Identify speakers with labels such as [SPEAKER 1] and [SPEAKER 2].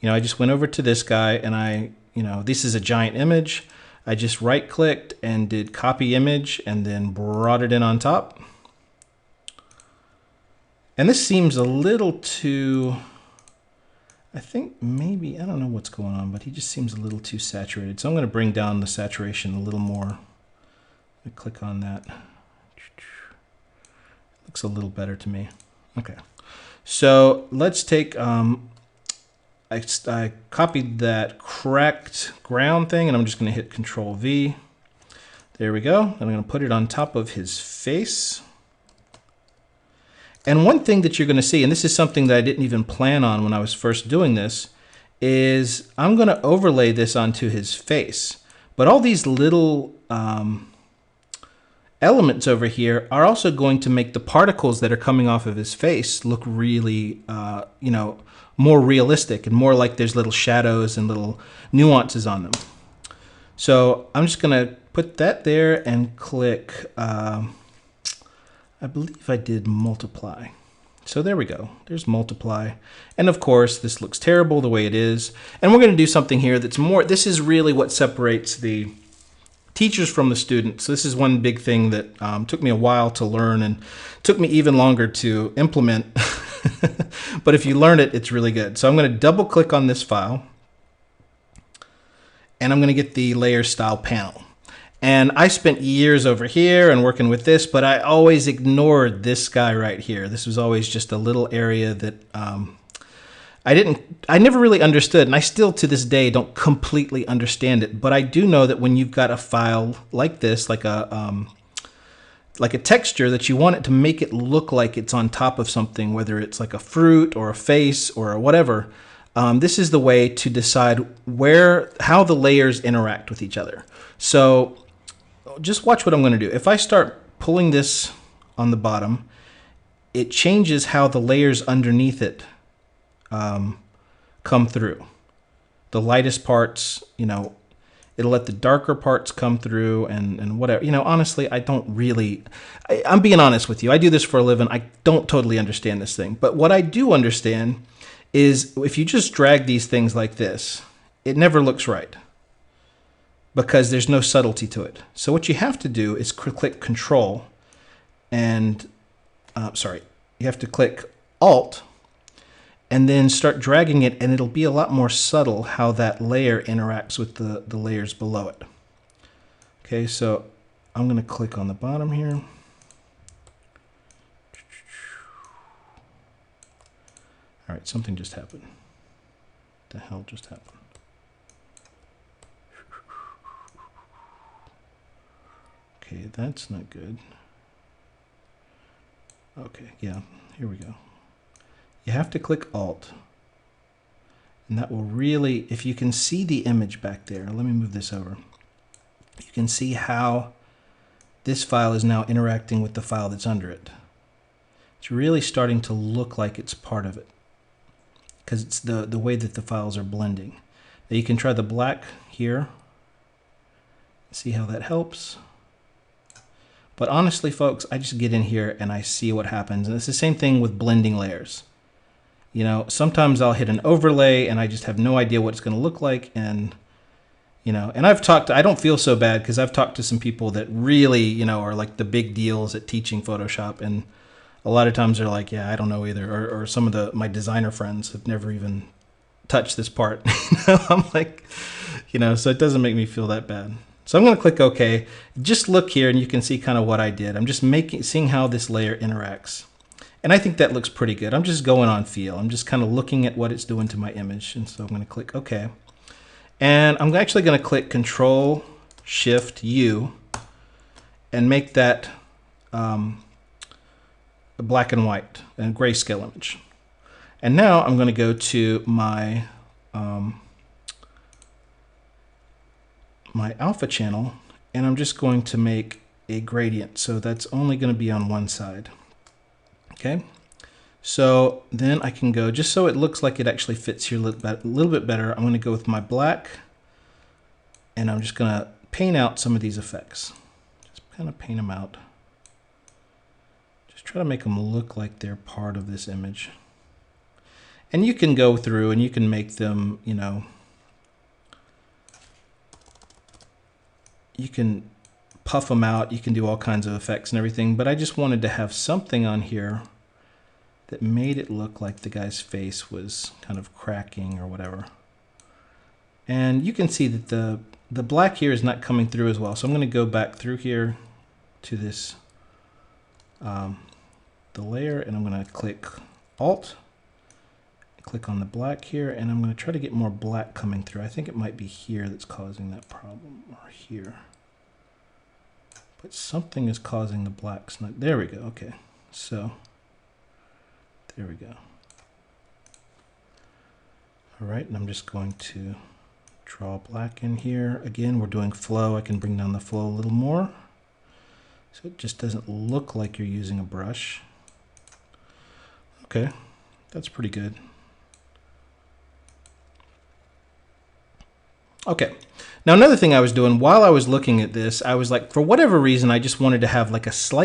[SPEAKER 1] I just went over to this guy and this is a giant image. I just right clicked and did copy image and then brought it in on top. And this seems a little too, I think maybe, I don't know what's going on, but he just seems a little too saturated. So I'm going to bring down the saturation a little more. I click on that. Looks a little better to me. Okay. So let's take, I copied that cracked ground thing and I'm just going to hit Control V. There we go. And I'm going to put it on top of his face. And one thing that you're going to see, and this is something that I didn't even plan on when I was first doing this, is I'm going to overlay this onto his face. But all these little elements over here are also going to make the particles that are coming off of his face look really, more realistic and more like there's little shadows and little nuances on them. So I'm just going to put that there and click, I believe I did multiply. So there we go. There's multiply. And of course, this looks terrible the way it is. And we're going to do something here that's more, this is really what separates the teachers from the students. So this is one big thing that took me a while to learn and took me even longer to implement. But if you learn it, it's really good. So I'm going to double click on this file and I'm going to get the layer style panel. And I spent years over here and working with this, but I always ignored this guy right here. This was always just a little area that I never really understood, and I still to this day don't completely understand it. But I do know that when you've got a file like this, like a texture that you want it to make it look like it's on top of something, whether it's like a fruit or a face or whatever, this is the way to decide how the layers interact with each other. So just watch what I'm going to do. If I start pulling this on the bottom, it changes how the layers underneath it come through. The lightest parts, it'll let the darker parts come through and whatever. Honestly, I don't really, I'm being honest with you. I do this for a living. I don't totally understand this thing. But what I do understand is if you just drag these things like this, it never looks right because there's no subtlety to it. So what you have to do is click Control and, you have to click Alt and then start dragging it, and it'll be a lot more subtle how that layer interacts with the layers below it. Okay, so I'm going to click on the bottom here. All right, something just happened. What the hell just happened? Okay, that's not good. Okay, yeah, here we go. You have to click Alt. And that will really, if you can see the image back there, let me move this over. You can see how this file is now interacting with the file that's under it. It's really starting to look like it's part of it because it's the way that the files are blending. Now you can try the black here. See how that helps. But honestly, folks, I just get in here and I see what happens. And it's the same thing with blending layers. Sometimes I'll hit an overlay and I just have no idea what it's going to look like. And, and I don't feel so bad because I've talked to some people that really, are like the big deals at teaching Photoshop. And a lot of times they're like, yeah, I don't know either. Or some of my designer friends have never even touched this part. I'm like, so it doesn't make me feel that bad. So I'm going to click OK. Just look here and you can see kind of what I did. I'm just seeing how this layer interacts. And I think that looks pretty good. I'm just going on feel. I'm just kind of looking at what it's doing to my image. And so I'm going to click OK. And I'm actually going to click Control Shift U and make that a black and white and grayscale image. And now I'm going to go to my my alpha channel, and I'm just going to make a gradient. So that's only going to be on one side. Okay. So then I can go, just so it looks like it actually fits here a little bit better, I'm going to go with my black, and I'm just going to paint out some of these effects. Just kind of paint them out. Just try to make them look like they're part of this image. And you can go through and you can make them, you know, you can puff them out, you can do all kinds of effects and everything, but I just wanted to have something on here that made it look like the guy's face was kind of cracking or whatever. And you can see that the black here is not coming through as well. So I'm going to go back through here to this, the layer, and I'm going to click Alt, click on the black here, and I'm going to try to get more black coming through. I think it might be here that's causing that problem, or here. But something is causing the blacks not. There we go. Okay, so there we go. All right, and I'm just going to draw black in here. Again, we're doing flow. I can bring down the flow a little more, so it just doesn't look like you're using a brush. Okay, that's pretty good. Okay, now another thing I was doing while I was looking at this, I was like, for whatever reason, I just wanted to have like a slight